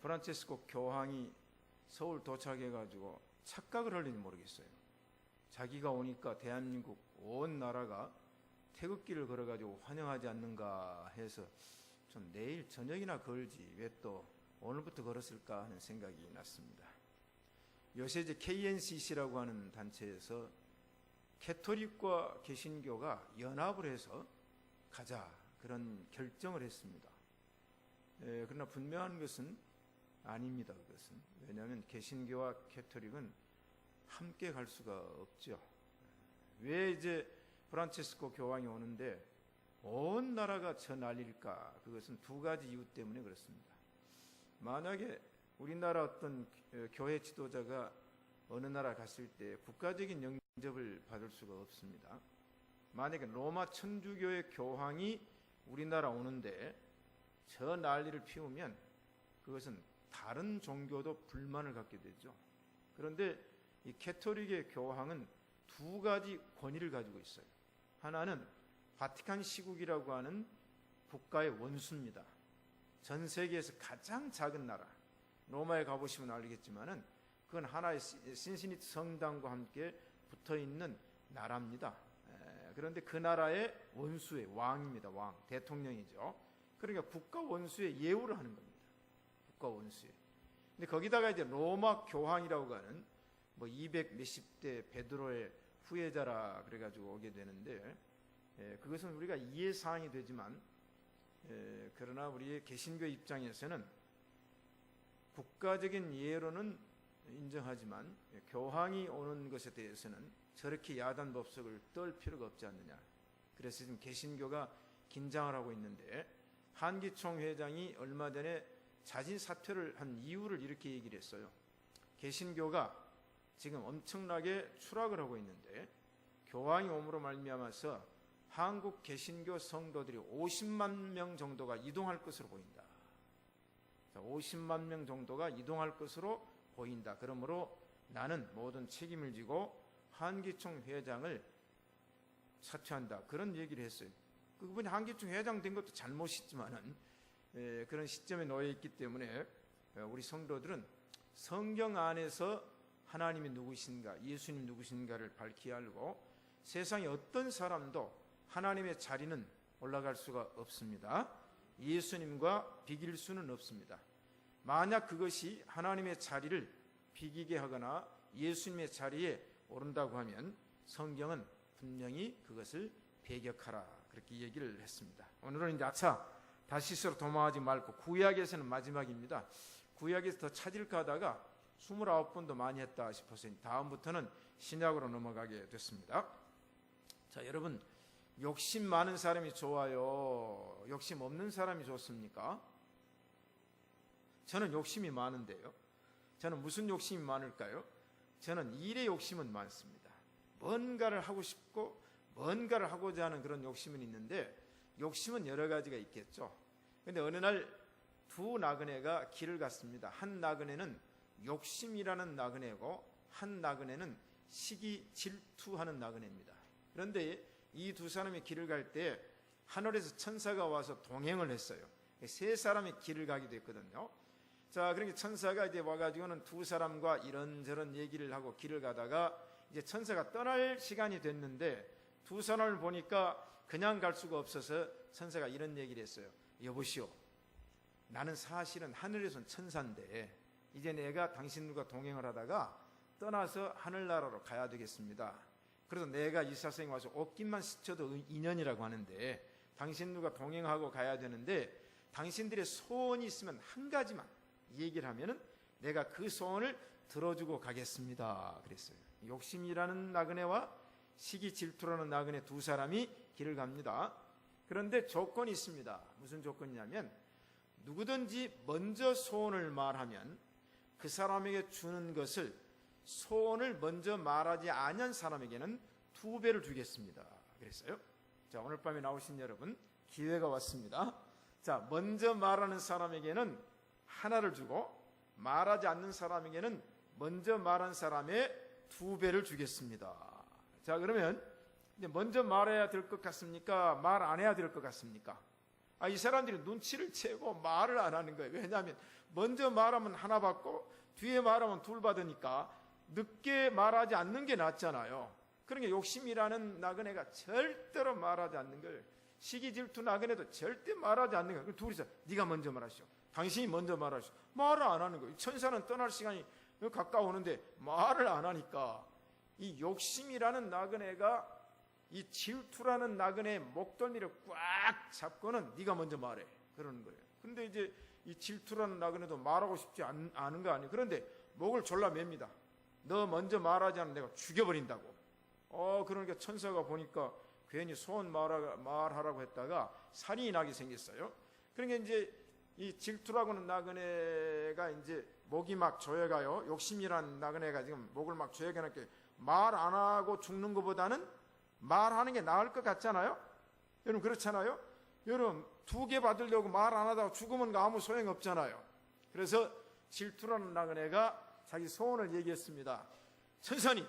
프란체스코 교황이 서울 도착해가지고 착각을 하려니 모르겠어요. 자기가 오니까 대한민국 온 나라가 태극기를 걸어가지고 환영하지 않는가 해서 좀 내일 저녁이나 걸지 왜 또 오늘부터 걸었을까 하는 생각이 났습니다. 요새 이제 KNCC라고 하는 단체에서 캐토릭과 개신교가 연합을 해서 가자 그런 결정을 했습니다. 그러나 분명한 것은 아닙니다. 그것은 왜냐하면 개신교와 캐토릭은 함께 갈 수가 없죠. 왜 이제 프란체스코 교황이 오는데 온 나라가 저 난리일까? 그것은 두 가지 이유 때문에 그렇습니다. 만약에 우리나라 어떤 교회 지도자가 어느 나라 갔을 때 국가적인 영접을 받을 수가 없습니다. 만약에 로마 천주교의 교황이 우리나라 오는데 저 난리를 피우면 그것은 다른 종교도 불만을 갖게 되죠. 그런데 이 캐토릭의 교황은 두 가지 권위를 가지고 있어요. 하나는 바티칸 시국이라고 하는 국가의 원수입니다. 전 세계에서 가장 작은 나라, 로마에 가보시면 알겠지만은 그건 하나의 신시니트 성당과 함께 붙어있는 나라입니다. 그런데 그 나라의 원수의 왕입니다. 왕, 대통령이죠. 그러니까 국가 원수의 예우를 하는 겁니다. 국가 원수의. 근데 거기다가 이제 로마 교황이라고 하는 뭐 200 몇십 대 베드로의 후예자라 그래가지고 오게 되는데 그것은 우리가 이해사항이 되지만 그러나 우리의 개신교 입장에서는 국가적인 예로는 인정하지만 교황이 오는 것에 대해서는 저렇게 야단 법석을 떨 필요가 없지 않느냐. 그래서 지금 개신교가 긴장을 하고 있는데 한기총 회장이 얼마 전에 자진 사퇴를 한 이유를 이렇게 얘기를 했어요. 개신교가 지금 엄청나게 추락을 하고 있는데 교황이 옴으로 말미암아서 한국 개신교 성도들이 50만 명 정도가 이동할 것으로 보인다. 50만 명 정도가 이동할 것으로 보인다. 그러므로 나는 모든 책임을 지고 한기총 회장을 사퇴한다. 그런 얘기를 했어요. 그분이 한기총 회장 된 것도 잘못이지만은 그런 시점에 놓여 있기 때문에 우리 성도들은 성경 안에서 하나님이 누구신가, 예수님 누구신가를 밝혀야 알고 세상에 어떤 사람도 하나님의 자리는 올라갈 수가 없습니다. 예수님과 비길 수는 없습니다. 만약 그것이 하나님의 자리를 비기게 하거나 예수님의 자리에 오른다고 하면 성경은 분명히 그것을 배격하라 그렇게 얘기를 했습니다. 오늘은 이제 다시스로 도망하지 말고 구약에서는 마지막입니다. 구약에서 더 찾을까 하다가 29번도 많이 했다 싶어서 다음부터는 신약으로 넘어가게 됐습니다. 자, 여러분 욕심 많은 사람이 좋아요? 욕심 없는 사람이 좋습니까? 저는 욕심이 많은데요. 저는 무슨 욕심이 많을까요? 저는 일의 욕심은 많습니다. 뭔가를 하고 싶고 뭔가를 하고자 하는 그런 욕심은 있는데 욕심은 여러 가지가 있겠죠. 그런데 어느 날 두 나그네가 길을 갔습니다. 한 나그네는 욕심이라는 나그네고 한 나그네는 시기 질투하는 나그네입니다. 그런데 이 두 사람이 길을 갈 때 하늘에서 천사가 와서 동행을 했어요. 세 사람이 길을 가게 됐거든요. 자, 그러니까 천사가 이제 와가지고는 두 사람과 이런저런 얘기를 하고 길을 가다가 이제 천사가 떠날 시간이 됐는데 두 사람을 보니까 그냥 갈 수가 없어서 천사가 이런 얘기를 했어요. 여보시오, 나는 사실은 하늘에선 천사인데 이제 내가 당신들과 동행을 하다가 떠나서 하늘나라로 가야 되겠습니다. 그래서 내가 이 세상에 와서 옷깃만 스쳐도 인연이라고 하는데 당신들과 동행하고 가야 되는데 당신들의 소원이 있으면 한 가지만 얘기를 하면은 내가 그 소원을 들어주고 가겠습니다. 그랬어요. 욕심이라는 나그네와 시기 질투라는 나그네 두 사람이 길을 갑니다. 그런데 조건이 있습니다. 무슨 조건이냐면 누구든지 먼저 소원을 말하면 그 사람에게 주는 것을 소원을 먼저 말하지 아니한 사람에게는 2배를 주겠습니다. 그랬어요. 자, 오늘 밤에 나오신 여러분 기회가 왔습니다. 자, 먼저 말하는 사람에게는 하나를 주고 말하지 않는 사람에게는 먼저 말한 사람의 2배를 주겠습니다. 자, 그러면 이제 먼저 말해야 될 것 같습니까? 말 안 해야 될 것 같습니까? 이 사람들이 눈치를 채고 말을 안 하는 거예요. 왜냐하면 먼저 말하면 하나 받고 뒤에 말하면 둘 받으니까 늦게 말하지 않는 게 낫잖아요. 그러니까 욕심이라는 나그네가 절대로 말하지 않는 걸, 시기 질투 나그네도 절대 말하지 않는 거예요. 둘이서 네가 먼저 말하시오, 당신이 먼저 말하시오. 말을 안 하는 거예요. 천사는 떠날 시간이 가까우는데 말을 안 하니까 이 욕심이라는 나그네가 이 질투라는 나그네의 목덜미를 꽉 잡고는 네가 먼저 말해 그러는 거예요. 그런데 이제 이 질투라는 나그네도 말하고 싶지 않은 거 아니에요. 그런데 목을 졸라맵니다. 너 먼저 말하지 않으면 내가 죽여버린다고. 그러니까 천사가 보니까 괜히 소원 말하라고 했다가 살인이 나게 생겼어요. 그러니까 이제 이 질투라고는 나그네가 이제 목이 막 조여가요. 욕심이라는 나그네가 지금 목을 막 조여가니까 말 안 하고 죽는 것보다는 말하는 게 나을 것 같잖아요. 여러분 그렇잖아요. 여러분 2개 받으려고 말 안 하다가 죽으면 아무 소용 없잖아요. 그래서 질투라는 나그네가 자기 소원을 얘기했습니다. 천사님,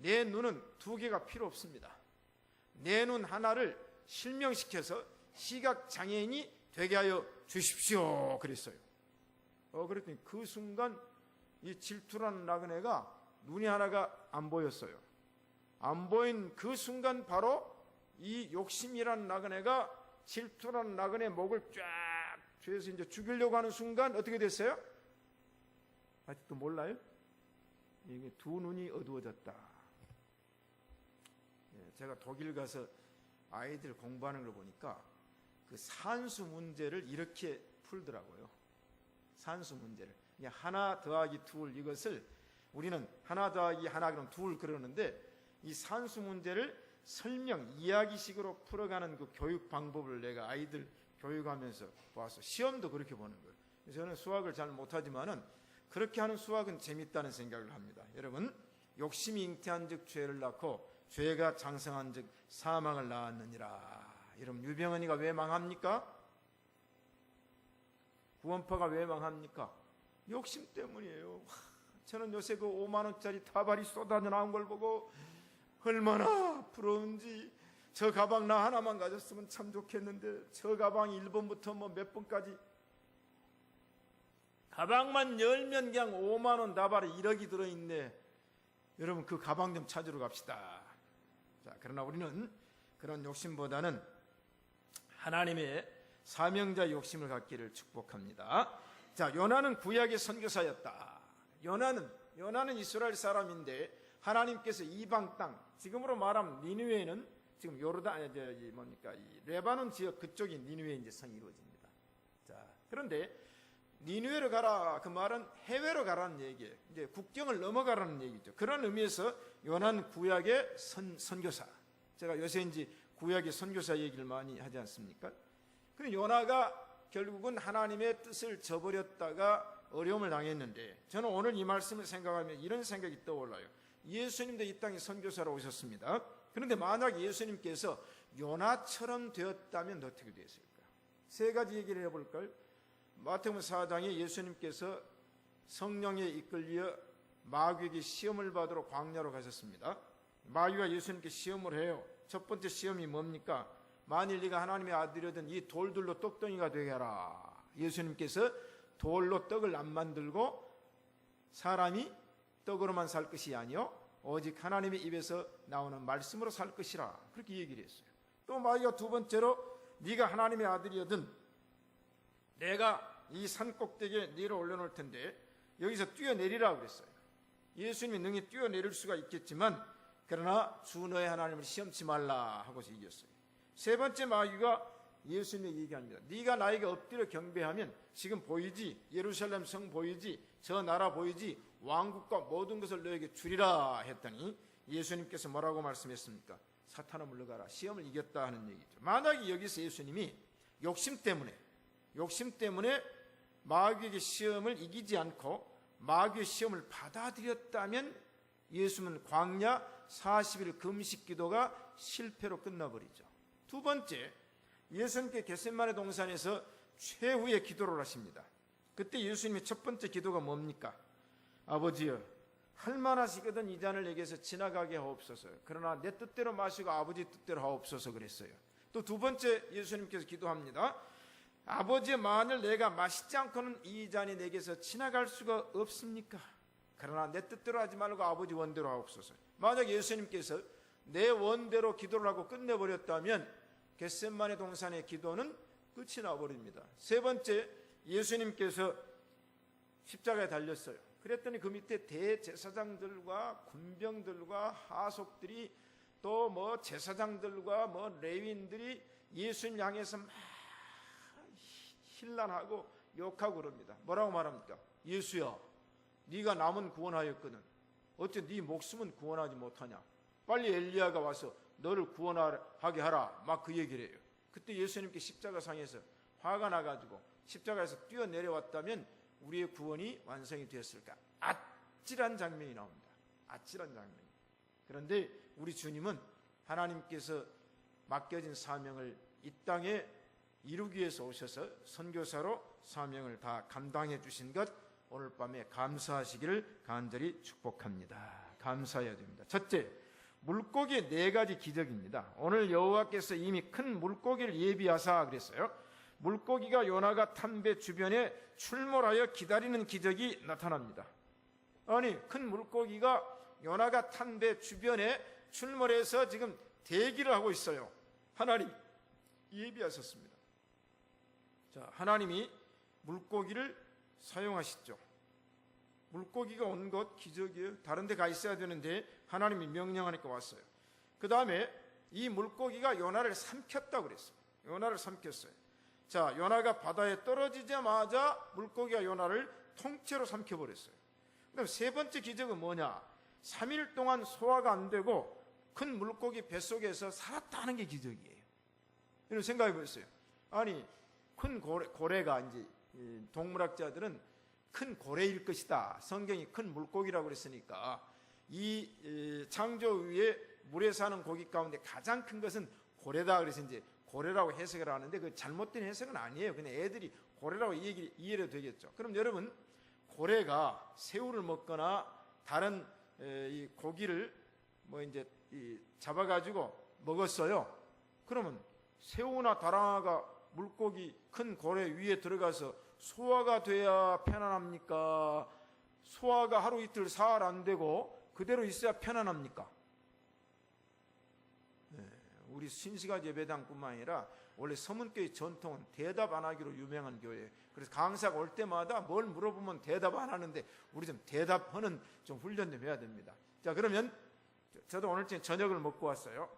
내 눈은 2개가 필요 없습니다. 내 눈 하나를 실명시켜서 시각장애인이 되게 하여 주십시오 그랬어요. 그랬더니 그 순간 이 질투라는 나그네가 눈이 하나가 안 보였어요. 안 보인 그 순간 바로 이 욕심이라는 나그네가 질투라는 나그네 목을 쫙 쥐어서 이제 죽이려고 하는 순간 어떻게 됐어요? 아직도 몰라요? 이게 2 눈이 어두워졌다. 제가 독일 가서 아이들 공부하는 걸 보니까 그 산수 문제를 이렇게 풀더라고요. 산수 문제를. 그냥 하나 더하기 둘 이것을 우리는 하나 더하기 하나 그럼 둘 그러는데 이 산수 문제를 설명, 이야기식으로 풀어가는 그 교육 방법을 내가 아이들 교육하면서 봐서 시험도 그렇게 보는 거예요. 저는 수학을 잘 못하지만은 그렇게 하는 수학은 재밌다는 생각을 합니다. 여러분, 욕심이 잉태한 즉 죄를 낳고 죄가 장성한 즉 사망을 낳았느니라. 여러분, 유병헌이가 왜 망합니까? 구원파가 왜 망합니까? 욕심 때문이에요. 저는 요새 그 5만 원짜리 타발이 쏟아져 나온 걸 보고 얼마나 부러운지. 저 가방 나 하나만 가졌으면 참 좋겠는데 저 가방이 1번부터 뭐 몇 번까지 가방만 열면 그냥 5만 원 다발에 1억이 들어있네. 여러분 그 가방 좀 찾으러 갑시다. 자, 그러나 우리는 그런 욕심보다는 하나님의 사명자 욕심을 갖기를 축복합니다. 자, 요나는 구약의 선교사였다. 요나는 이스라엘 사람인데 하나님께서 이방 땅, 지금으로 말하면 니느웨는 지금 이 레바논 지역 그쪽이 니느웨 이제 성이 이루어집니다. 자, 그런데 니느웨로 가라 그 말은 해외로 가라는 얘기예요. 이제 국경을 넘어가라는 얘기죠. 그런 의미에서 요나는 구약의 선교사. 제가 요새 이제 구약의 선교사 얘기를 많이 하지 않습니까? 그런데 요나가 결국은 하나님의 뜻을 저버렸다가 어려움을 당했는데 저는 오늘 이 말씀을 생각하면 이런 생각이 떠올라요. 예수님도 이 땅에 선교사로 오셨습니다. 그런데 만약 예수님께서 요나처럼 되었다면 어떻게 되었을까? 3가지 얘기를 해볼까요? 마태복음 4장에 예수님께서 성령에 이끌려 마귀에게 시험을 받으러 광야로 가셨습니다. 마귀가 예수님께 시험을 해요. 첫 번째 시험이 뭡니까? 만일 네가 하나님의 아들이든 이 돌들로 떡덩이가 되게 하라. 예수님께서 돌로 떡을 안 만들고 사람이 떡으로만 살 것이 아니요 오직 하나님의 입에서 나오는 말씀으로 살 것이라. 그렇게 얘기를 했어요. 또 마귀가 2번째로 네가 하나님의 아들이거든 내가 이 산 꼭대기에 너를 올려놓을 텐데 여기서 뛰어내리라고 그랬어요. 예수님이 능히 뛰어내릴 수가 있겠지만 그러나 주 너의 하나님을 시험치 말라 하고서 이겼어요. 3번째 마귀가 예수님에게 얘기합니다. 네가 나에게 엎드려 경배하면 지금 보이지? 예루살렘 성 보이지? 저 나라 보이지? 왕국과 모든 것을 너에게 주리라 했더니 예수님께서 뭐라고 말씀했습니까? 사탄아 물러가라. 시험을 이겼다 하는 얘기죠. 만약에 여기서 예수님이 욕심 때문에 마귀에게 시험을 이기지 않고 마귀의 시험을 받아들였다면 예수님은 광야 40일 금식 기도가 실패로 끝나버리죠. 2번째, 예수님께 겟세마네 동산에서 최후의 기도를 하십니다. 그때 예수님의 첫 번째 기도가 뭡니까? 아버지여, 할만하시거든 이 잔을 내게서 지나가게 하옵소서. 그러나 내 뜻대로 마시고 아버지 뜻대로 하옵소서 그랬어요. 또 또 두 번째 예수님께서 기도합니다. 아버지, 만일 내가 마시지 않고는 이 잔이 내게서 지나갈 수가 없습니까? 그러나 내 뜻대로 하지 말고 아버지 원대로 하옵소서. 만약 예수님께서 내 원대로 기도를 하고 끝내버렸다면 겟세마네 동산의 기도는 끝이 나버립니다. 세 번째, 예수님께서 십자가에 달렸어요. 그랬더니 그 밑에 대제사장들과 군병들과 하속들이 또 뭐 제사장들과 뭐 레위인들이 예수님 향해서 막 힐난하고 욕하고 그럽니다. 뭐라고 말합니까? 예수야, 네가 남은 구원하였거든 어째 네 목숨은 구원하지 못하냐? 빨리 엘리야가 와서 너를 구원하게 하라. 막 그 얘기를 해요. 그때 예수님께 십자가상에서 화가 나가지고 십자가에서 뛰어내려왔다면 우리의 구원이 완성이 되었을까? 아찔한 장면이 나옵니다. 아찔한 장면이. 그런데 우리 주님은 하나님께서 맡겨진 사명을 이 땅에 이루기 위해서 오셔서 선교사로 사명을 다 감당해 주신 것 오늘 밤에 감사하시기를 간절히 축복합니다. 감사해야 됩니다. 첫째, 물고기의 4가지 기적입니다. 오늘 여호와께서 이미 큰 물고기를 예비하사 그랬어요. 물고기가 요나가 탄 배 주변에 출몰하여 기다리는 기적이 나타납니다. 아니, 큰 물고기가 요나가 탄 배 주변에 출몰해서 지금 대기를 하고 있어요. 하나님 예비하셨습니다. 자, 하나님이 물고기를 사용하시죠. 물고기가 온 것 기적이에요. 다른 데 가 있어야 되는데 하나님이 명령하니까 왔어요. 그 다음에 이 물고기가 요나를 삼켰다고 그랬어요. 요나를 삼켰어요. 자, 요나가 바다에 떨어지자마자 물고기가 요나를 통째로 삼켜버렸어요. 그다음 세 번째 기적은 뭐냐? 3일 동안 소화가 안 되고 큰 물고기 뱃속에서 살았다는 게 기적이에요. 여러분 생각해 보세요. 아니, 큰 고래가 이제 동물학자들은 큰 고래일 것이다. 성경이 큰 물고기라고 그랬으니까 이 창조 위에 물에 사는 고기 가운데 가장 큰 것은 고래다. 그래서 이제 고래라고 해석을 하는데 그 잘못된 해석은 아니에요. 그냥 애들이 고래라고 이해해도 되겠죠. 그럼 여러분, 고래가 새우를 먹거나 다른 이 고기를 뭐 이제 잡아가지고 먹었어요. 그러면 새우나 다랑아가 물고기 큰 고래 위에 들어가서 소화가 돼야 편안합니까? 소화가 하루 이틀 사흘 안 되고 그대로 있어야 편안합니까? 네, 우리 신시가 예배당뿐만 아니라 원래 서문교의 전통은 대답 안 하기로 유명한 교회예요. 그래서 강사가 올 때마다 뭘 물어보면 대답 안 하는데 우리 좀 대답하는 좀 훈련 좀 해야 됩니다. 자, 그러면 저도 오늘 저녁을 먹고 왔어요.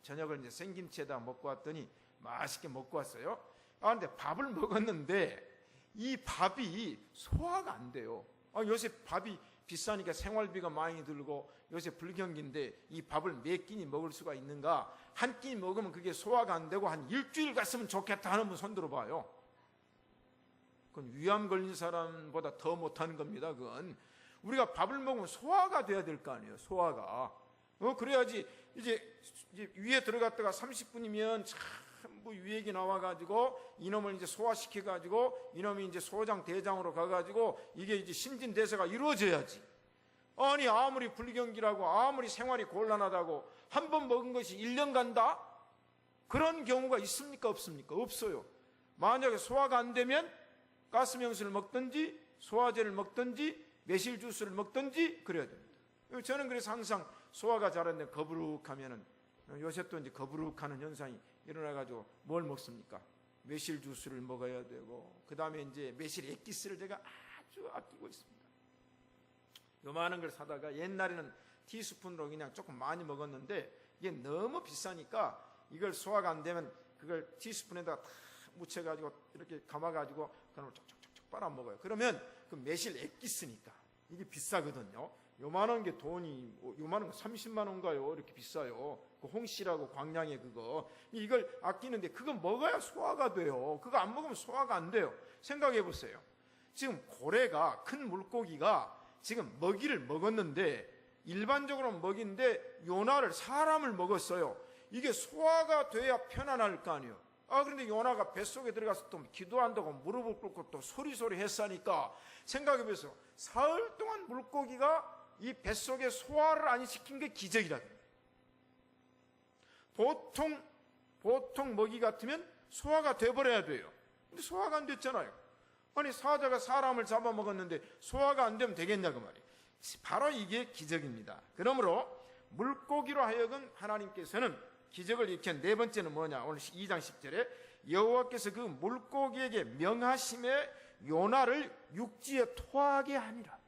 저녁을 이제 생김치에다 먹고 왔더니 맛있게 먹고 왔어요. 아, 근데 밥을 먹었는데 이 밥이 소화가 안 돼요. 요새 밥이 비싸니까 생활비가 많이 들고 요새 불경기인데 이 밥을 몇 끼니 먹을 수가 있는가? 한 끼 먹으면 그게 소화가 안 되고 한 일주일 갔으면 좋겠다 하는 분 손 들어봐요. 그건 위암 걸린 사람보다 더 못하는 겁니다. 그건 우리가 밥을 먹으면 소화가 돼야 될 거 아니에요. 소화가. 그래야지 이제 위에 들어갔다가 30분이면 뭐 유액이 나와가지고 이놈을 이제 소화시켜가지고 이놈이 이제 소장 대장으로 가가지고 이게 이제 신진대사가 이루어져야지. 아니, 아무리 불경기라고 아무리 생활이 곤란하다고 한 번 먹은 것이 1년 간다? 그런 경우가 있습니까? 없습니까? 없어요. 만약에 소화가 안 되면 가스명수를 먹든지 소화제를 먹든지 매실 주스를 먹든지 그래야 됩니다. 저는 그래서 항상 소화가 잘 안 되면 거부룩하면은 요새 또 이제 거부룩하는 현상이 일어나가지고 뭘 먹습니까? 매실 주스를 먹어야 되고 그 다음에 이제 매실 액기스를 제가 아주 아끼고 있습니다. 요만한 걸 사다가 옛날에는 티스푼으로 그냥 조금 많이 먹었는데 이게 너무 비싸니까 이걸 소화가 안 되면 그걸 티스푼에다가 다 묻혀가지고 이렇게 감아가지고 그걸 촉촉촉촉 빨아 먹어요. 그러면 그 매실 액기스니까 이게 비싸거든요. 요만한 게 돈이 요만한 거 30만 원가요? 이렇게 비싸요. 그 홍씨라고 광양에 그거 이걸 아끼는데 그거 먹어야 소화가 돼요. 그거 안 먹으면 소화가 안 돼요. 생각해 보세요. 지금 고래가 큰 물고기가 지금 먹이를 먹었는데 일반적으로 먹이인데 요나를 사람을 먹었어요. 이게 소화가 돼야 편안할 거 아니에요. 그런데 요나가 뱃속에 들어가서 또 기도한다고 무릎을 꿇고 또 소리소리 했으니까 생각해 보세요. 사흘 동안 물고기가 이 뱃속에 소화를 안 시킨 게 기적이라고. 보통 보통 먹이 같으면 소화가 돼버려야 돼요. 근데 소화가 안 됐잖아요. 아니 사자가 사람을 잡아먹었는데 소화가 안 되면 되겠냐 그 말이에요. 바로 이게 기적입니다. 그러므로 물고기로 하여금 하나님께서는 기적을 일으킨 네 번째는 뭐냐? 오늘 2장 10절에 여호와께서 그 물고기에게 명하심에 요나를 육지에 토하게 하니라.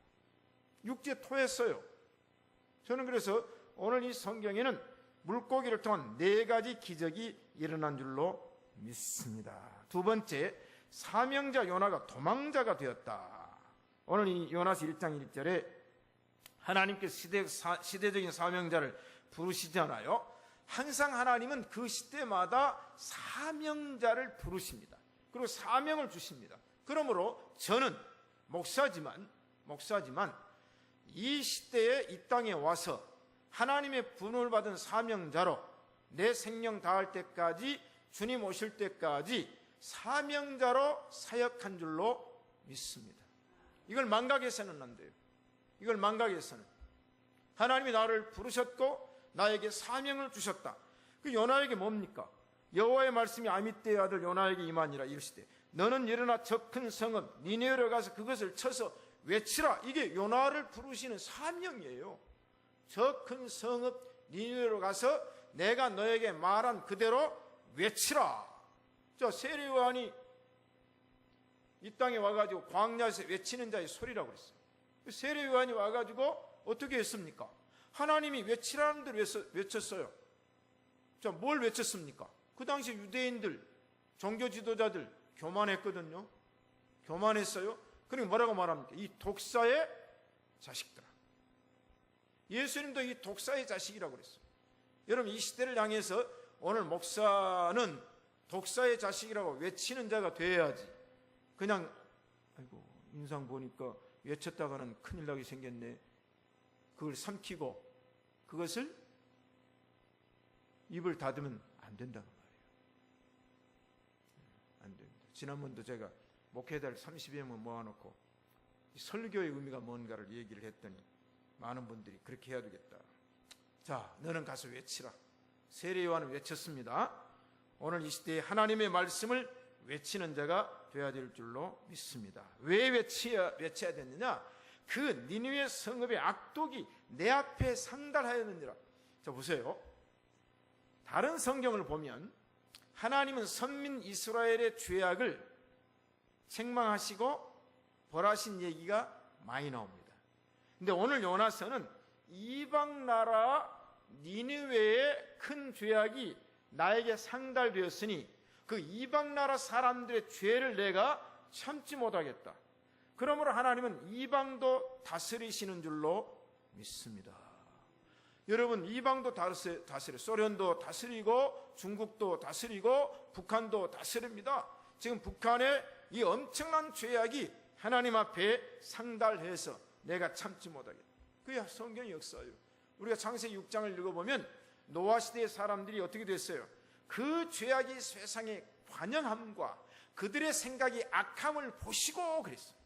육지에 토했어요. 저는 그래서 오늘 이 성경에는 물고기를 통한 네 가지 기적이 일어난 줄로 믿습니다. 두 번째, 사명자 요나가 도망자가 되었다. 오늘 이 요나서 1장 1절에 하나님께서 시대적인 사명자를 부르시잖아요. 항상 하나님은 그 시대마다 사명자를 부르십니다. 그리고 사명을 주십니다. 그러므로 저는 목사지만 이 시대에 이 땅에 와서 하나님의 분을 받은 사명자로 내 생명 다할 때까지, 주님 오실 때까지 사명자로 사역한 줄로 믿습니다. 이걸 망각해서는 안 돼요. 이걸 망각해서는. 하나님이 나를 부르셨고 나에게 사명을 주셨다. 그 요나에게 뭡니까? 여호와의 말씀이 아미떼의 아들 요나에게 임하니라 이르시되 너는 일어나 저 큰 성읍 니느웨로 가서 그것을 쳐서 외치라. 이게 요나를 부르시는 사명이에요. 저 큰 성읍 니느웨로 가서 내가 너에게 말한 그대로 외치라. 자, 세례 요한이 이 땅에 와가지고 광야에서 외치는 자의 소리라고 그랬어요. 세례 요한이 와가지고 어떻게 했습니까? 하나님이 외치라는 대로 외쳤어요. 자, 뭘 외쳤습니까? 그 당시 유대인들, 종교 지도자들 교만했거든요. 교만했어요. 그리고 뭐라고 말합니까? 이 독사의 자식들아. 예수님도 이 독사의 자식이라고 그랬어요. 여러분, 이 시대를 향해서 오늘 목사는 독사의 자식이라고 외치는 자가 돼야지. 그냥 아이고 인상 보니까 외쳤다가는 큰일 나게 생겼네. 그걸 삼키고 그것을 입을 닫으면 안 된다는 말이에요. 안 됩니다. 지난번도 제가 목회자를 30여 명 모아놓고 설교의 의미가 뭔가를 얘기를 했더니 많은 분들이 그렇게 해야 되겠다. 자, 너는 가서 외치라. 세례 요한은 외쳤습니다. 오늘 이 시대에 하나님의 말씀을 외치는 자가 되어야 될 줄로 믿습니다. 왜 외쳐야 됐느냐? 그 니느웨 성읍의 악독이 내 앞에 상달하였느니라. 자, 보세요. 다른 성경을 보면 하나님은 선민 이스라엘의 죄악을 책망하시고 벌하신 얘기가 많이 나옵니다. 근데 오늘 요나서는 이방 나라 니느웨의 큰 죄악이 나에게 상달되었으니 그 이방 나라 사람들의 죄를 내가 참지 못하겠다. 그러므로 하나님은 이방도 다스리시는 줄로 믿습니다. 여러분, 이방도 다스려. 소련도 다스리고 중국도 다스리고 북한도 다스립니다. 지금 북한의 이 엄청난 죄악이 하나님 앞에 상달해서 내가 참지 못하겠다. 그게 성경의 역사예요. 우리가 창세기 6장을 읽어보면 노아 시대의 사람들이 어떻게 됐어요? 그 죄악이 세상의 관영함과 그들의 생각이 악함을 보시고 그랬어요.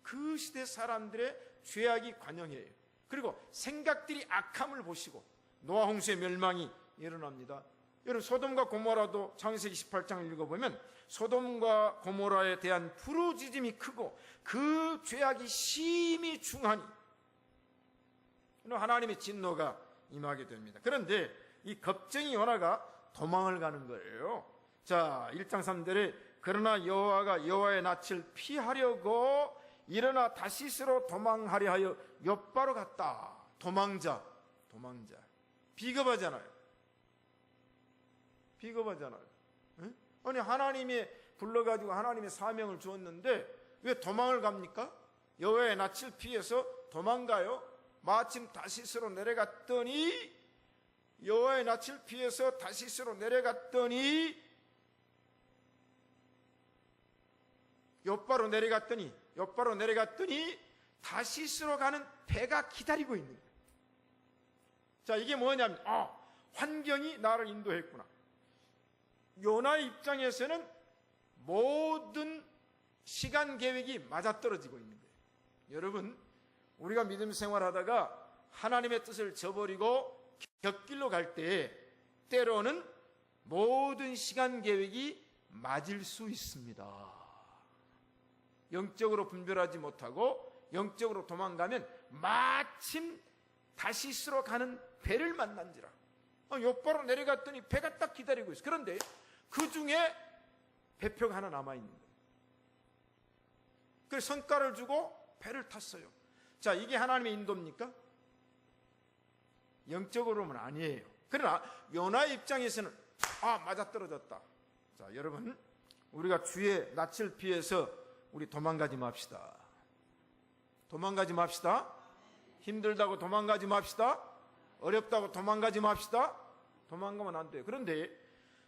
그 시대 사람들의 죄악이 관영이에요. 그리고 생각들이 악함을 보시고 노아 홍수의 멸망이 일어납니다. 여러분, 소돔과 고모라도 창세기 18장을 읽어보면 소돔과 고모라에 대한 부르짖음이 크고 그 죄악이 심히 중하니 하나님의 진노가 임하게 됩니다. 그런데 이 겁쟁이 요나가 도망을 가는 거예요. 자, 1장 3절에 그러나 여호와가 여호와의 낯을 피하려고 일어나 다시스로 도망하려 하여 욥바로 갔다. 도망자. 비겁하잖아요. 응? 아니, 하나님이 불러가지고 하나님의 사명을 주었는데 왜 도망을 갑니까? 여호와의 낯을 피해서 도망가요. 마침 다시스로 내려갔더니 여호와의 낯을 피해서 다시스로 내려갔더니 욥바로 내려갔더니 다시스로 가는 배가 기다리고 있는 거예요. 자, 이게 뭐냐면 환경이 나를 인도했구나. 요나의 입장에서는 모든 시간 계획이 맞아떨어지고 있는 거예요. 여러분, 우리가 믿음 생활하다가 하나님의 뜻을 저버리고 곁길로 갈 때 때로는 모든 시간 계획이 맞을 수 있습니다. 영적으로 분별하지 못하고 영적으로 도망가면 마침 다시스로 가는 배를 만난지라. 옆바로 내려갔더니 배가 딱 기다리고 있어. 그런데 그 중에 배표가 하나 남아있는 거예요. 그래서 성과를 주고 배를 탔어요. 자, 이게 하나님의 인도입니까? 영적으로는 아니에요. 그러나 요나의 입장에서는 맞아떨어졌다. 자, 여러분, 우리가 주의 낯을 피해서 우리 도망가지 맙시다. 도망가지 맙시다. 힘들다고 도망가지 맙시다. 어렵다고 도망가지 맙시다. 도망가면 안 돼요. 그런데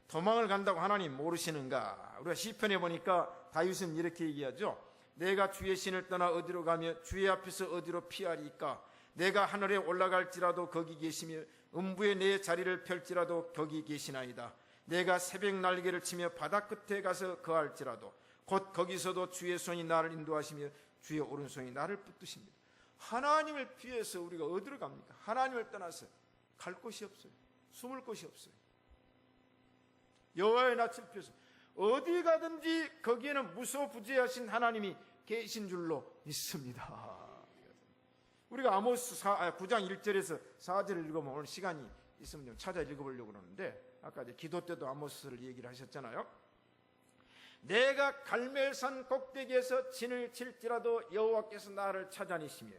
도망을 간다고 하나님 모르시는가? 우리가 시편에 보니까 다윗은 이렇게 얘기하죠. 내가 주의 신을 떠나 어디로 가며 주의 앞에서 어디로 피하리까? 내가 하늘에 올라갈지라도 거기 계시며 음부에 내 자리를 펼지라도 거기 계시나이다. 내가 새벽 날개를 치며 바다 끝에 가서 거할지라도 곧 거기서도 주의 손이 나를 인도하시며 주의 오른손이 나를 붙드십니다. 하나님을 피해서 우리가 어디로 갑니까? 하나님을 떠나서 갈 곳이 없어요. 숨을 곳이 없어요. 여호와의 낯을 피해서 어디 가든지 거기에는 무소부재하신 하나님이 계신 줄로 믿습니다. 우리가 아모스 9장 1절에서 4절을 읽어보면 오늘 시간이 있으면 좀 찾아 읽어보려고 그러는데 아까 이제 기도 때도 아모스를 얘기를 하셨잖아요. 내가 갈멜산 꼭대기에서 진을 칠지라도 여호와께서 나를 찾아내시며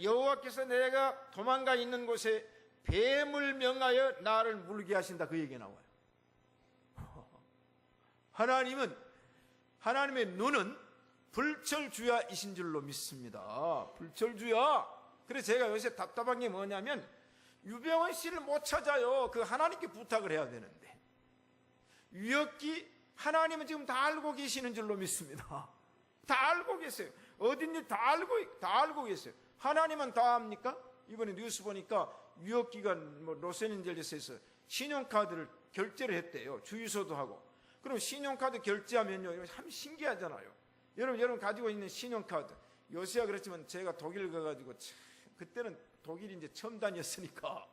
여호와께서 내가 도망가 있는 곳에 뱀을 명하여 나를 물게 하신다. 그 얘기가 나와요. 하나님의 눈은 불철주야이신 줄로 믿습니다. 불철주야. 그래서 제가 요새 답답한 게 뭐냐면 유병원 씨를 못 찾아요. 그 하나님께 부탁을 해야 되는데 유역기 하나님은 지금 다 알고 계시는 줄로 믿습니다. 다 알고 계세요. 어딘지 다 알고 계세요. 하나님은 다 압니까? 이번에 뉴스 보니까 유역기가 로스앤젤레스에서 신용카드를 결제를 했대요. 주유소도 하고. 그럼 신용카드 결제하면요, 참 신기하잖아요. 여러분 가지고 있는 신용카드, 요새야 그렇지만 제가 독일 가가지고 그때는 독일이 이제 처음 다녔으니까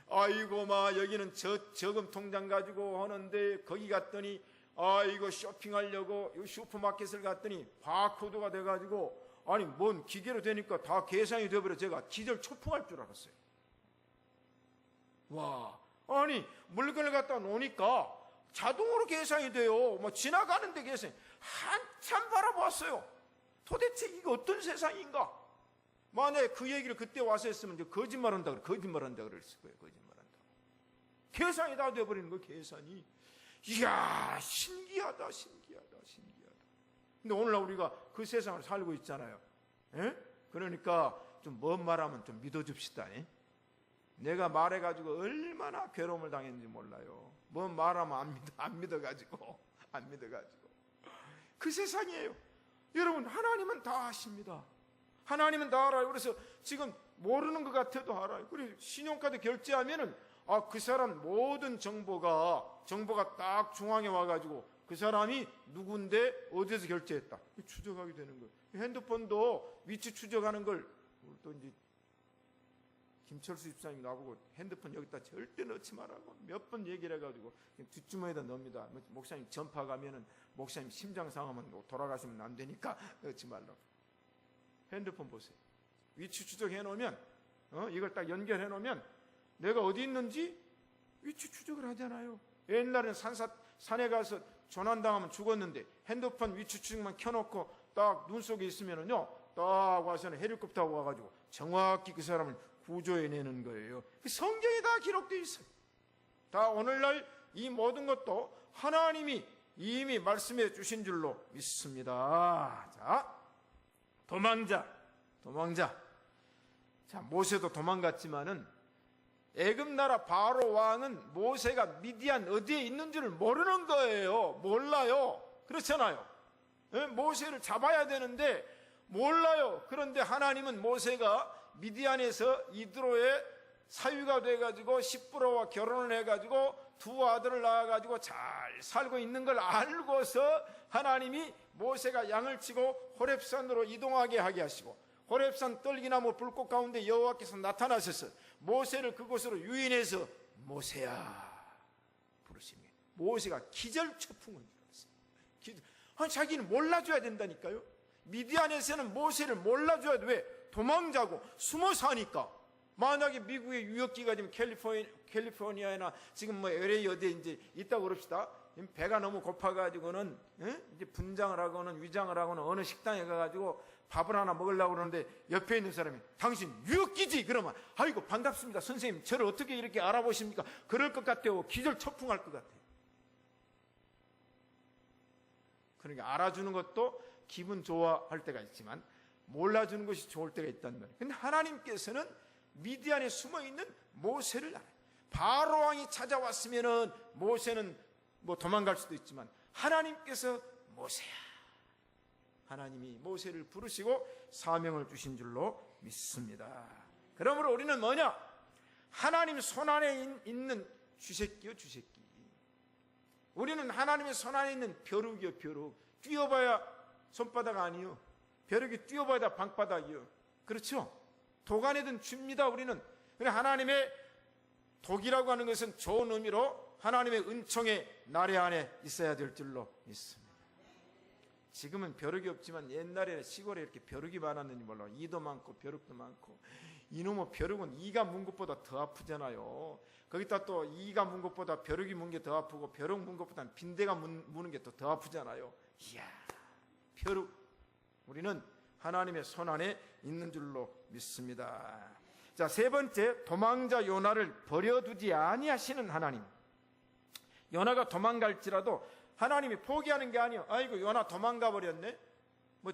아이고 여기는 저금 통장 가지고 하는데 거기 갔더니 이거 쇼핑하려고 슈퍼마켓을 갔더니 바코드가 돼가지고 뭔 기계로 되니까 다 계산이 돼버려. 제가 기절 초풍할 줄 알았어요. 물건을 갖다 놓으니까 자동으로 계산이 돼요. 지나가는데 계산이. 한참 바라보았어요. 도대체 이게 어떤 세상인가? 만약에 그 얘기를 그때 와서 했으면 이제 거짓말한다 그랬을 거예요. 거짓말한다. 계산이 다 돼버리는 거예요. 계산이. 이야, 신기하다. 근데 오늘날 우리가 그 세상을 살고 있잖아요. 에? 그러니까 좀 뭔 말하면 좀 믿어줍시다. 에? 내가 말해가지고 얼마나 괴로움을 당했는지 몰라요. 뭔 말하면 안 믿어가지고. 그 세상이에요. 여러분, 하나님은 다 아십니다. 하나님은 다 알아요. 그래서 지금 모르는 것 같아도 알아요. 그리고 신용카드 결제하면은 그 사람 모든 정보가 딱 중앙에 와가지고 그 사람이 누군데 어디에서 결제했다. 추적하게 되는 거예요. 핸드폰도 위치 추적하는 걸 또 이제 김철수 집사님이 나보고 핸드폰 여기다 절대 넣지 말라고 몇 번 얘기를 해가지고 뒷주머니에다 넣습니다. 목사님 전파 가면은 목사님 심장 상하면 돌아가시면 안 되니까 넣지 말라고. 핸드폰 보세요. 위치 추적해 놓으면 이걸 딱 연결해 놓으면 내가 어디 있는지 위치 추적을 하잖아요. 옛날에는 산에 가서 조난당하면 죽었는데 핸드폰 위치 추적만 켜놓고 딱 눈 속에 있으면은요, 딱 와서는 헬리콥터가 와가지고 정확히 그 사람을 구조해내는 거예요. 성경에 다 기록되어 있어요. 다 오늘날 이 모든 것도 하나님이 이미 말씀해 주신 줄로 믿습니다. 자, 도망자. 자, 모세도 도망갔지만은 애굽 나라 바로 왕은 모세가 미디안 어디에 있는 줄을 모르는 거예요. 몰라요. 그렇잖아요. 모세를 잡아야 되는데 몰라요. 그런데 하나님은 모세가 미디안에서 이드로의 사위가 돼가지고 십부로와 결혼을 해가지고 두 아들을 낳아가지고 잘 살고 있는 걸 알고서 하나님이 모세가 양을 치고 호렙산으로 이동하게 하게 하시고 호렙산 떨기나무 불꽃 가운데 여호와께서 나타나셔서 모세를 그곳으로 유인해서 모세야 부르시며 모세가 기절초풍을 들었어요. 아니, 자기는 몰라줘야 된다니까요. 미디안에서는 모세를 몰라줘야 돼. 왜? 도망자고 숨어 사니까. 만약에 미국의 유역기가 지금 캘리포니아나 지금 뭐 LA 어디에 이제 있다고 그럽시다. 배가 너무 고파가지고는 이제 분장을 하고는 위장을 하고는 어느 식당에 가가지고 밥을 하나 먹으려고 그러는데 옆에 있는 사람이 당신 유역기지? 그러면 아이고 반갑습니다 선생님, 저를 어떻게 이렇게 알아보십니까? 그럴 것 같아요. 기절초풍할 것 같아요. 그러니까 알아주는 것도 기분 좋아할 때가 있지만 몰라주는 것이 좋을 때가 있단 말이에요. 근데 하나님께서는 미디안에 숨어있는 모세를 알아요. 바로 왕이 찾아왔으면은 모세는 뭐 도망갈 수도 있지만 하나님께서 모세야, 하나님이 모세를 부르시고 사명을 주신 줄로 믿습니다. 그러므로 우리는 뭐냐? 하나님 손안에 있는 쥐새끼요, 쥐새끼. 우리는 하나님의 손안에 있는 벼룩이요, 벼룩. 뛰어봐야 손바닥 아니요, 벼룩이 뛰어봐야 다 방바닥이요. 그렇죠? 독 안에 든 쥐입니다. 우리는 하나님의 독이라고 하는 것은 좋은 의미로 하나님의 은총의 나래 안에 있어야 될 줄로 믿습니다. 지금은 벼룩이 없지만 옛날에 시골에 이렇게 벼룩이 많았는지 몰라. 이도 많고 벼룩도 많고. 이놈의 벼룩은 이가 문 것보다 더 아프잖아요. 거기다 또 이가 문 것보다 벼룩이 문 게 더 아프고 벼룩 문 것보다 빈대가 무는 게 더 아프잖아요. 이야, 벼룩. 우리는 하나님의 손 안에 있는 줄로 믿습니다. 자, 세 번째, 도망자 요나를 버려두지 아니하시는 하나님. 요나가 도망갈지라도 하나님이 포기하는 게 아니에요. 아이고 요나 도망가 버렸네. 뭐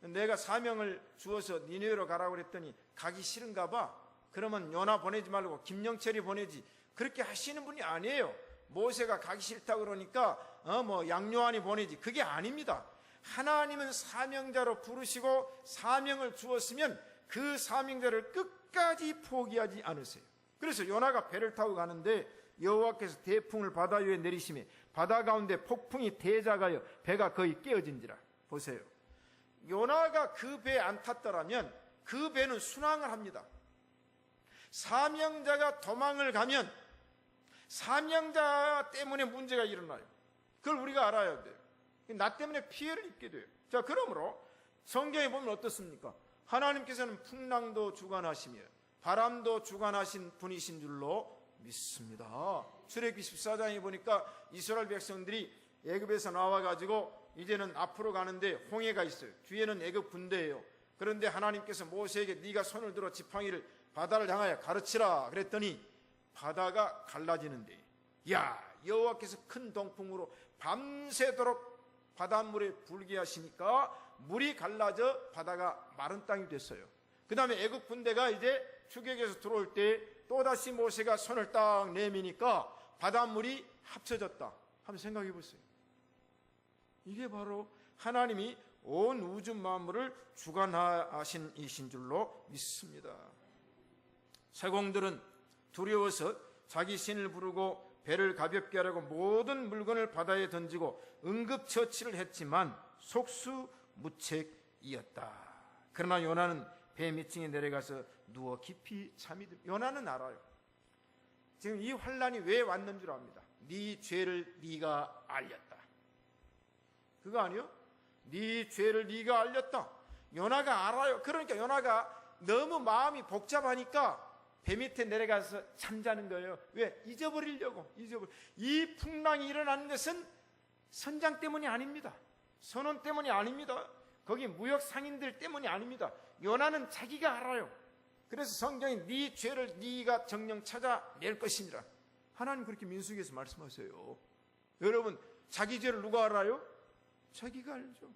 내가 사명을 주어서 니느웨로 가라고 그랬더니 가기 싫은가 봐. 그러면 요나 보내지 말고 김영철이 보내지. 그렇게 하시는 분이 아니에요. 모세가 가기 싫다 그러니까 뭐 양요한이 보내지. 그게 아닙니다. 하나님은 사명자로 부르시고 사명을 주었으면 그 사명자를 끝까지 포기하지 않으세요. 그래서 요나가 배를 타고 가는데 여호와께서 대풍을 바다 위에 내리시매 바다 가운데 폭풍이 대작하여 배가 거의 깨어진지라. 보세요. 요나가 그 배에 안 탔더라면 그 배는 순항을 합니다. 사명자가 도망을 가면 사명자 때문에 문제가 일어나요. 그걸 우리가 알아야 돼요. 나 때문에 피해를 입게 돼요. 자, 그러므로 성경에 보면 어떻습니까? 하나님께서는 풍랑도 주관하시며 바람도 주관하신 분이신 줄로 믿습니다. 출애굽기 14장에 보니까 이스라엘 백성들이 애굽에서 나와가지고 이제는 앞으로 가는데 홍해가 있어요. 뒤에는 애굽 군대예요. 그런데 하나님께서 모세에게 네가 손을 들어 지팡이를 바다를 향하여 가르치라 그랬더니 바다가 갈라지는데, 야, 여호와께서 큰 동풍으로 밤새도록 바닷물에 불게 하시니까 물이 갈라져 바다가 마른 땅이 됐어요. 그 다음에 애굽 군대가 이제 추격해서 들어올 때 또다시 모세가 손을 딱 내미니까 바닷물이 합쳐졌다. 한번 생각해 보세요. 이게 바로 하나님이 온 우주 만물을 주관하신 이신 줄로 믿습니다. 세공들은 두려워서 자기 신을 부르고 배를 가볍게 하려고 모든 물건을 바다에 던지고 응급처치를 했지만 속수무책이었다. 그러나 요나는 배 밑층에 내려가서 누워 깊이 잠이 듭니다. 요나는 알아요. 지금 이 환란이 왜 왔는 줄 압니다. 네 죄를 네가 알렸다. 그거 아니요? 네 죄를 네가 알렸다. 요나가 알아요. 그러니까 요나가 너무 마음이 복잡하니까 배 밑에 내려가서 잠자는 거예요. 왜? 잊어버리려고. 이 풍랑이 일어나는 것은 선장 때문이 아닙니다. 선원 때문이 아닙니다. 거기 무역 상인들 때문이 아닙니다. 요나는 자기가 알아요. 그래서 성경이 네 죄를 네가 정령 찾아낼 것이니라. 하나님 그렇게 민수기에서 말씀하세요. 여러분, 자기 죄를 누가 알아요? 자기가 알죠.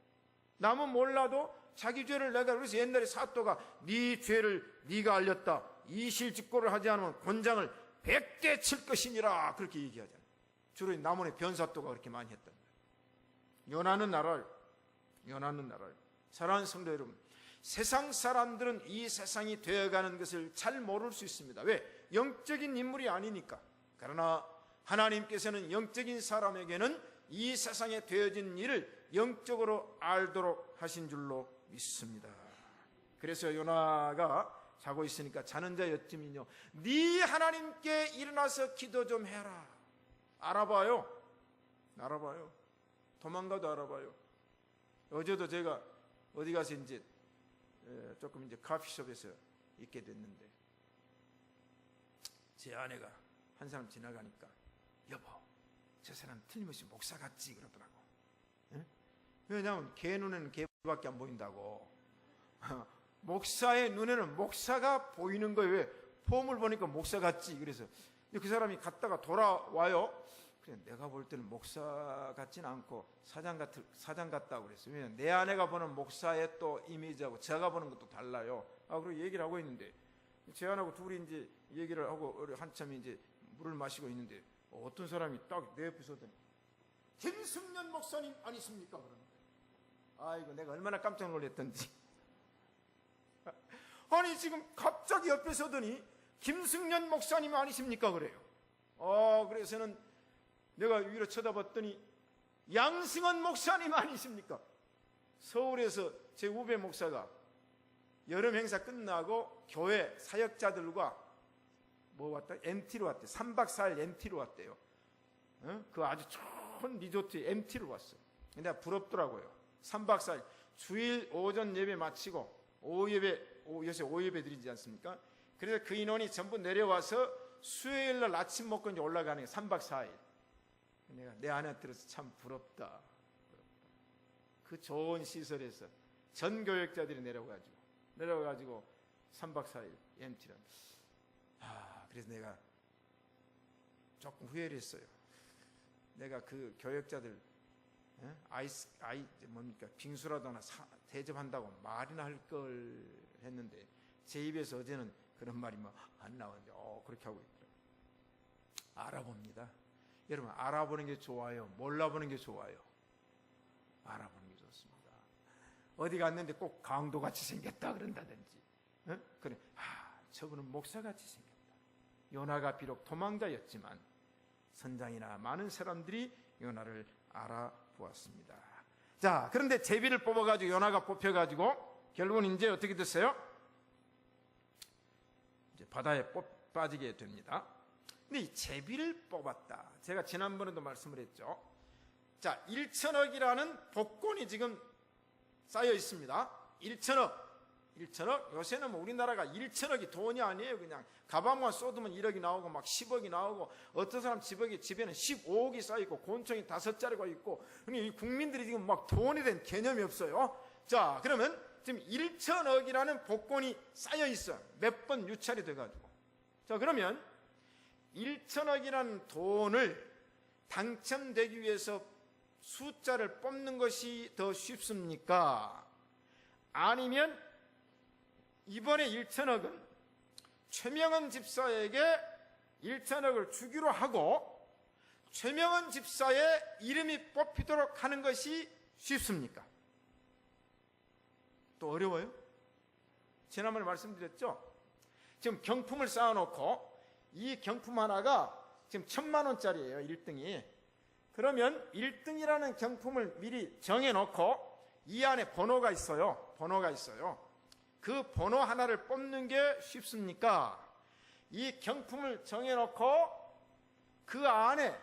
남은 몰라도 자기 죄를 내가, 그래서 옛날에 사또가 네 죄를 네가 알렸다. 이실직고를 하지 않으면 곤장을 100대 칠 것이니라. 그렇게 얘기하잖아요. 주로 남원의 변사또가 그렇게 많이 했단 말이에요. 요나는 알아요. 요나는 알아요. 사랑하는 성도 여러분, 세상 사람들은 이 세상이 되어가는 것을 잘 모를 수 있습니다. 왜? 영적인 인물이 아니니까. 그러나 하나님께서는 영적인 사람에게는 이 세상에 되어진 일을 영적으로 알도록 하신 줄로 믿습니다. 그래서 요나가 자고 있으니까 자는 자 여쯤이뇨 네 하나님께 일어나서 기도 좀 해라. 알아봐요. 도망가도 알아봐요. 어제도 제가 어디 가서 이제 조금 이제 커피숍에서 있게 됐는데 제 아내가 한 사람 지나가니까 여보 저 사람 틀림없이 목사 같지 그러더라고. 예? 왜냐하면 개 눈에는 개밖에 안 보인다고. 목사의 눈에는 목사가 보이는 거예요. 왜? 폼을 보니까 목사 같지. 그래서 그 사람이 갔다가 돌아와요. 그래 내가 볼 때는 목사 같지는 않고 사장 같다고 그랬어요. 왜냐하면 내 아내가 보는 목사의 또 이미지하고 제가 보는 것도 달라요. 그리고 얘기를 하고 있는데 제 아내하고 둘이 이제 얘기를 하고 한참 이제 물을 마시고 있는데 어떤 사람이 딱 내 옆에 서더니 김승년 목사님 아니십니까? 그러는 거예요. 아이고 내가 얼마나 깜짝 놀랐던지. 아니 지금 갑자기 옆에 서더니 김승년 목사님 아니십니까? 그래요. 그래서는 내가 위로 쳐다봤더니 양승원 목사님 아니십니까? 서울에서 제 후배 목사가 여름 행사 끝나고 교회 사역자들과 뭐 왔다? MT로 왔대. 3박 4일 MT로 왔대요. 그 아주 좋은 리조트에 MT로 왔어요. 내가 부럽더라고요. 3박 4일 주일 오전 예배 마치고 요새 오예배 드리지 않습니까? 그래서 그 인원이 전부 내려와서 수요일 날 아침 먹고 이제 올라가는 게 3박 4일. 내가 내 아내한테 들어서 참 부럽다. 그 좋은 시설에서 전 교역자들이 내려가지고 3박 4일 MT를. 그래서 내가 조금 후회를 했어요. 내가 그 교역자들 빙수라도 하나 대접한다고 말이나 할 걸 했는데 제 입에서 어제는 그런 말이 안 나오는데 그렇게 하고 있더라고요. 알아봅니다. 여러분 알아보는 게 좋아요? 몰라보는 게 좋아요? 알아보는 게 좋습니다. 어디 갔는데 꼭 강도같이 생겼다 그런다든지 그래 저분은 목사같이 생겼다. 요나가 비록 도망자였지만 선장이나 많은 사람들이 요나를 알아보았습니다. 자, 그런데 제비를 뽑아가지고 요나가 뽑혀가지고 결국은 이제 어떻게 됐어요? 이제 바다에 빠지게 됩니다. 근데 이 제비를 뽑았다. 제가 지난번에도 말씀을 했죠. 자, 1천억이라는 복권이 지금 쌓여 있습니다. 1천억. 요새는 우리나라가 1천억이 돈이 아니에요. 그냥 가방만 쏟으면 1억이 나오고 막 10억이 나오고 어떤 사람 집에는 15억이 쌓여있고 곤충이 5자리가 있고 이 국민들이 지금 막 돈에 대한 개념이 없어요. 자, 그러면 지금 1천억이라는 복권이 쌓여 있어요. 몇 번 유찰이 돼가지고. 자, 그러면 1천억이라는 돈을 당첨되기 위해서 숫자를 뽑는 것이 더 쉽습니까? 아니면 이번에 1천억은 최명은 집사에게 1천억을 주기로 하고 최명은 집사의 이름이 뽑히도록 하는 것이 쉽습니까? 또 어려워요? 지난번에 말씀드렸죠? 지금 경품을 쌓아놓고 이 경품 하나가 지금 1,000만 원짜리예요. 1등이. 그러면 1등이라는 경품을 미리 정해놓고 이 안에 번호가 있어요. 그 번호 하나를 뽑는 게 쉽습니까? 이 경품을 정해놓고 그 안에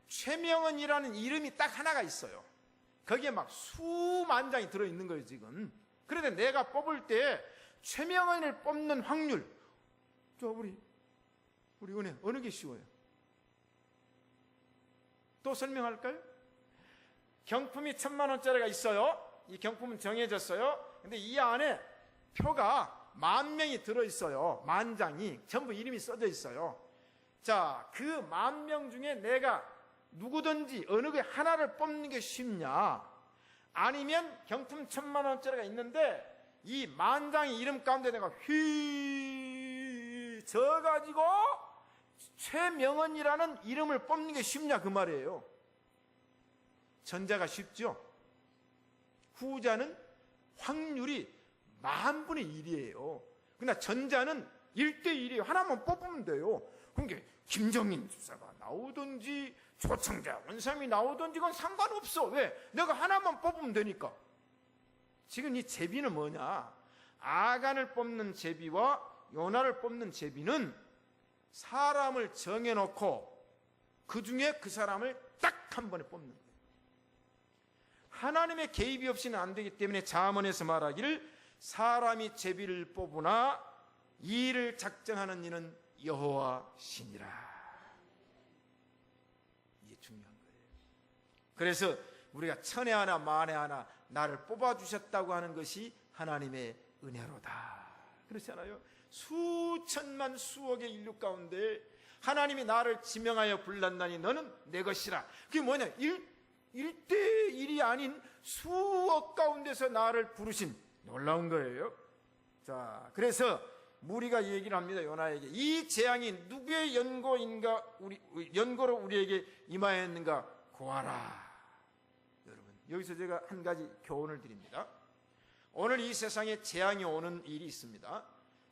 최명은이라는 이름이 딱 하나가 있어요. 거기에 막 수만 장이 들어있는 거예요 지금. 그런데 내가 뽑을 때 최명은을 뽑는 확률, 우리 은혜 어느 게 쉬워요? 또 설명할까요? 경품이 1,000만 원짜리가 있어요. 이 경품은 정해졌어요. 근데 이 안에 표가 10,000명이 들어있어요. 10,000장이 전부 이름이 써져 있어요. 자, 그 10,000명 중에 내가 누구든지 어느 게 하나를 뽑는 게 쉽냐? 아니면 경품 1,000만 원짜리가 있는데 이 10,000장의 이름 가운데 내가 져가지고 최명은이라는 이름을 뽑는 게 쉽냐 그 말이에요. 전자가 쉽죠. 후자는 확률이 10,000분의 1이에요. 그러나 전자는 1대1이에요. 하나만 뽑으면 돼요. 그러니까 김정인 집사가 나오든지 조청자 원삼이 나오든지 그건 상관없어. 왜? 내가 하나만 뽑으면 되니까. 지금 이 제비는 뭐냐? 아간을 뽑는 제비와 요나를 뽑는 제비는 사람을 정해놓고 그 중에 그 사람을 딱 한 번에 뽑는 거예요. 하나님의 개입이 없이는 안 되기 때문에 잠언에서 말하기를 사람이 제비를 뽑으나 이 일을 작정하는 이는 여호와 신이라. 이게 중요한 거예요. 그래서 우리가 천에 하나 만에 하나 나를 뽑아주셨다고 하는 것이 하나님의 은혜로다. 그렇잖아요. 수천만 수억의 인류 가운데 하나님이 나를 지명하여 불렀나니 너는 내 것이라. 그게 뭐냐? 1대1이 아닌 수억 가운데서 나를 부르신 놀라운 거예요. 자, 그래서 무리가 얘기를 합니다. 요나에게 이 재앙이 누구의 연고로 우리에게 임하였는가 고하라. 여러분, 여기서 제가 한 가지 교훈을 드립니다. 오늘 이 세상에 재앙이 오는 일이 있습니다.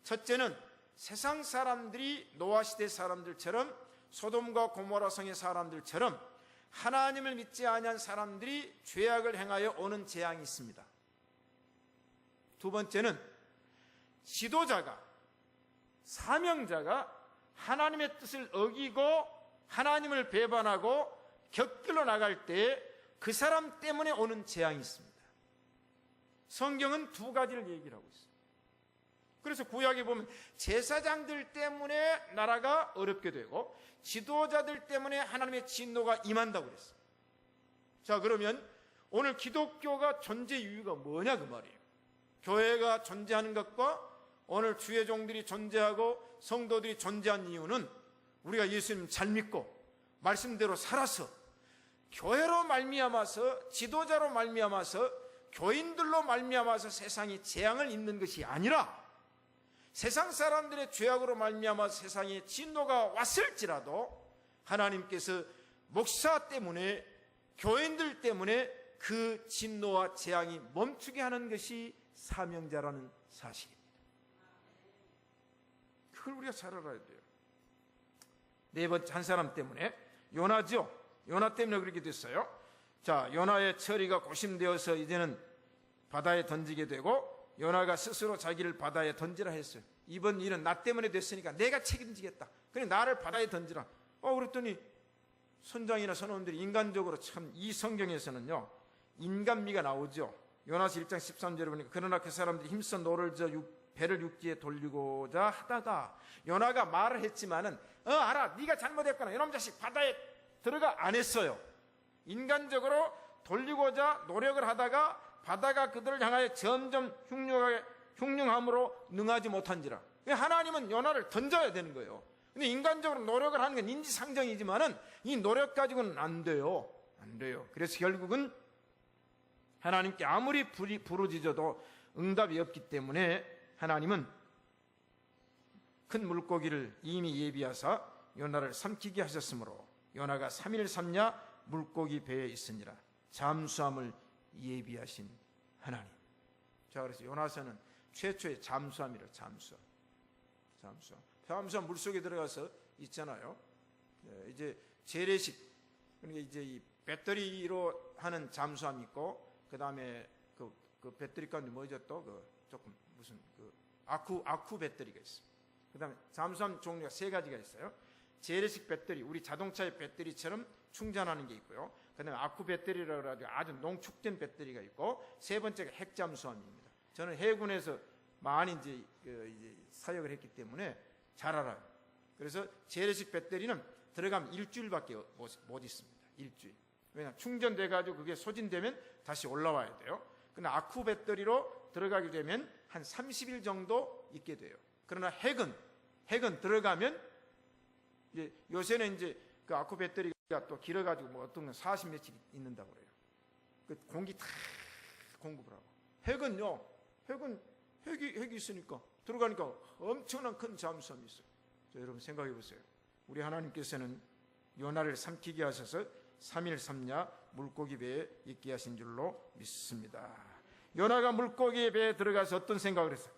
첫째는 세상 사람들이 노아 시대 사람들처럼 소돔과 고모라 성의 사람들처럼 하나님을 믿지 아니한 사람들이 죄악을 행하여 오는 재앙이 있습니다. 두 번째는 지도자가, 사명자가 하나님의 뜻을 어기고 하나님을 배반하고 곁길로 나갈 때 그 사람 때문에 오는 재앙이 있습니다. 성경은 두 가지를 얘기를 하고 있어요. 그래서 구약에 보면 제사장들 때문에 나라가 어렵게 되고 지도자들 때문에 하나님의 진노가 임한다고 그랬어요. 자, 그러면 오늘 기독교가 존재 이유가 뭐냐 그 말이에요. 교회가 존재하는 것과 오늘 주의 종들이 존재하고 성도들이 존재한 이유는 우리가 예수님 잘 믿고 말씀대로 살아서 교회로 말미암아서 지도자로 말미암아서 교인들로 말미암아서 세상이 재앙을 입는 것이 아니라 세상 사람들의 죄악으로 말미암아서 세상에 진노가 왔을지라도 하나님께서 목사 때문에 교인들 때문에 그 진노와 재앙이 멈추게 하는 것이 사명자라는 사실입니다. 그걸 우리가 잘 알아야 돼요. 네 번째 한 사람 때문에 요나죠. 요나 때문에 그렇게 됐어요. 자, 요나의 처리가 고심되어서 이제는 바다에 던지게 되고 요나가 스스로 자기를 바다에 던지라 했어요. 이번 일은 나 때문에 됐으니까 내가 책임지겠다. 그래 나를 바다에 던지라. 그랬더니 선장이나 선원들이 인간적으로 참 이 성경에서는요 인간미가 나오죠. 요나서 1장 13절에 보니까 그러나 그 사람들이 힘써 노를 저 배를 육지에 돌리고자 하다가 요나가 말을 했지만은 알아 네가 잘못했구나 이놈 자식 바다에 들어가 안 했어요. 인간적으로 돌리고자 노력을 하다가 바다가 그들을 향하여 점점 흉흉함으로 능하지 못한지라. 하나님은 요나를 던져야 되는 거예요. 근데 인간적으로 노력을 하는 건 인지상정이지만은 이 노력 가지고는 안 돼요. 안 돼요. 그래서 결국은 하나님께 아무리 부르짖어도 응답이 없기 때문에 하나님은 큰 물고기를 이미 예비하사 요나를 삼키게 하셨으므로 요나가 3일 3야 물고기 배에 있으니라. 잠수함을 예비하신 하나님. 자, 그래서 요나서는 최초의 잠수함이라. 잠수함 물속에 들어가서 있잖아요. 이제 재래식, 그러니까 이제 이 배터리로 하는 잠수함이 있고, 그 다음에 그 배터리 가운데 뭐죠 또 조금 무슨 아쿠 배터리가 있어요. 그 다음에 잠수함 종류가 세 가지가 있어요. 재래식 배터리, 우리 자동차의 배터리처럼 충전하는 게 있고요. 그 다음에 아쿠 배터리라고 해가지고 아주 농축된 배터리가 있고, 세 번째가 핵잠수함입니다. 저는 해군에서 많이 이제 사역을 했기 때문에 잘 알아요. 그래서 재래식 배터리는 들어가면 일주일밖에 못 있습니다. 일주일. 왜냐하면 충전돼가지고 그게 소진되면 다시 올라와야 돼요. 근데 아쿠 배터리로 들어가게 되면 한 30일 정도 있게 돼요. 그러나 핵은 들어가면 이제 요새는 이제 그 아쿠 배터리가 또 길어가지고 뭐 어떤 건 40 며칠 있는다고 그래요. 그 공기 다 공급을 하고. 핵이 있으니까 들어가니까 엄청난 큰 잠수함이 있어요. 자, 여러분 생각해 보세요. 우리 하나님께서는 요나를 삼키게 하셔서 3일 3야 물고기 배에 있게 하신 줄로 믿습니다. 요나가 물고기 배에 들어가서 어떤 생각을 했어요?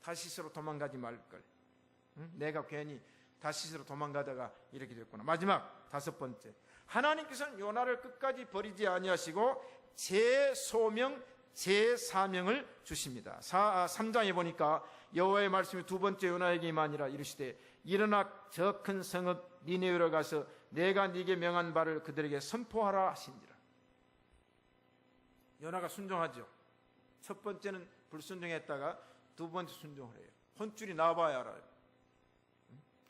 다시스로 도망가지 말걸. 내가 괜히 다시스로 도망가다가 이렇게 됐구나. 마지막 다섯 번째, 하나님께서는 요나를 끝까지 버리지 아니하시고 제 소명 제 사명을 주십니다. 3장에 보니까 여호와의 말씀이 두 번째 요나에게 임하니라. 이르시되 일어나 저 큰 성읍 니네웨로 가서 내가 네게 명한 바를 그들에게 선포하라 하신지라. 요나가 순종하죠. 첫 번째는 불순종했다가 두 번째 순종을 해요. 혼줄이 나봐야 알아요.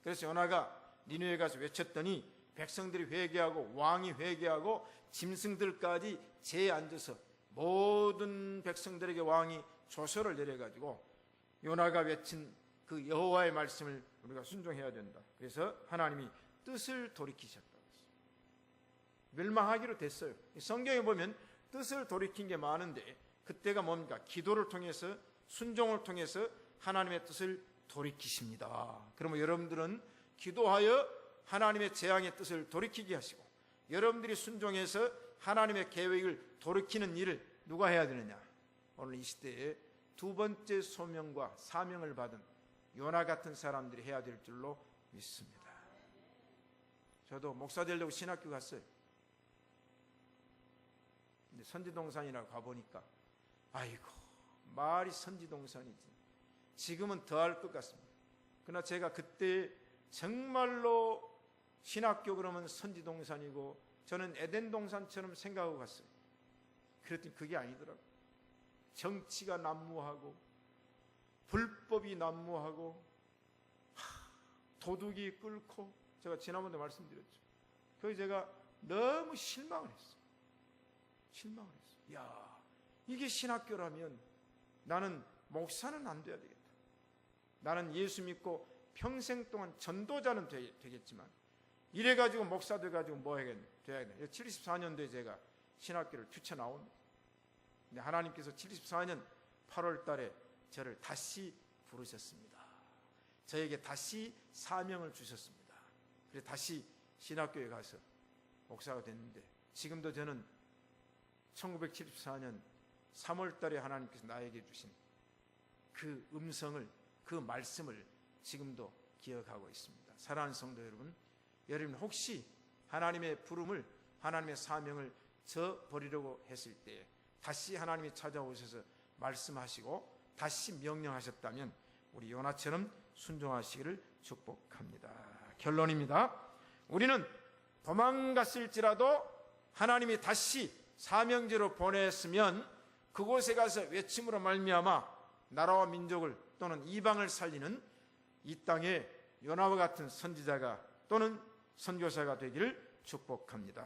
그래서 요나가 니느웨에 가서 외쳤더니 백성들이 회개하고 왕이 회개하고 짐승들까지 제에 앉아서 모든 백성들에게 왕이 조서를 내려가지고 요나가 외친 그 여호와의 말씀을 우리가 순종해야 된다. 그래서 하나님이 뜻을 돌이키셨다고 했어요. 멸망하기로 됐어요. 성경에 보면 뜻을 돌이킨 게 많은데 그때가 뭡니까? 기도를 통해서 순종을 통해서 하나님의 뜻을 돌이키십니다. 그러면 여러분들은 기도하여 하나님의 재앙의 뜻을 돌이키게 하시고 여러분들이 순종해서 하나님의 계획을 돌이키는 일을 누가 해야 되느냐? 오늘 이 시대에 두 번째 소명과 사명을 받은 요나 같은 사람들이 해야 될 줄로 믿습니다. 저도 목사 되려고 신학교 갔어요. 근데 선지동산이라고 가보니까 아이고 말이 선지동산이지. 지금은 더할 것 같습니다. 그러나 제가 그때 정말로 신학교 그러면 선지동산이고 저는 에덴동산처럼 생각하고 갔어요. 그랬더니 그게 아니더라고요. 정치가 난무하고 불법이 난무하고 도둑이 끓고 제가 지난번에 말씀드렸죠. 그래서 제가 너무 실망을 했어요. 실망을 했어요. 야, 이게 신학교라면 나는 목사는 안 돼야 되겠다. 나는 예수 믿고 평생 동안 전도자는 되겠지만 이래가지고 목사 돼가지고 뭐 해야겠네. 74년도에 제가 신학교를 튀쳐나옵니다. 근데 하나님께서 74년 8월 달에 저를 다시 부르셨습니다. 저에게 다시 사명을 주셨습니다. 그래서 다시 신학교에 가서 목사가 됐는데 지금도 저는 1974년 3월 달에 하나님께서 나에게 주신 그 음성을, 그 말씀을 지금도 기억하고 있습니다. 사랑하는 성도 여러분, 여러분 혹시 하나님의 부름을, 하나님의 사명을 저버리려고 했을 때 다시 하나님이 찾아오셔서 말씀하시고 다시 명령하셨다면 우리 요나처럼 순종하시기를 축복합니다. 결론입니다. 우리는 도망갔을지라도 하나님이 다시 사명지로 보냈으면 그곳에 가서 외침으로 말미암아 나라와 민족을 또는 이방을 살리는 이 땅에 요나와 같은 선지자가 또는 선교사가 되기를 축복합니다.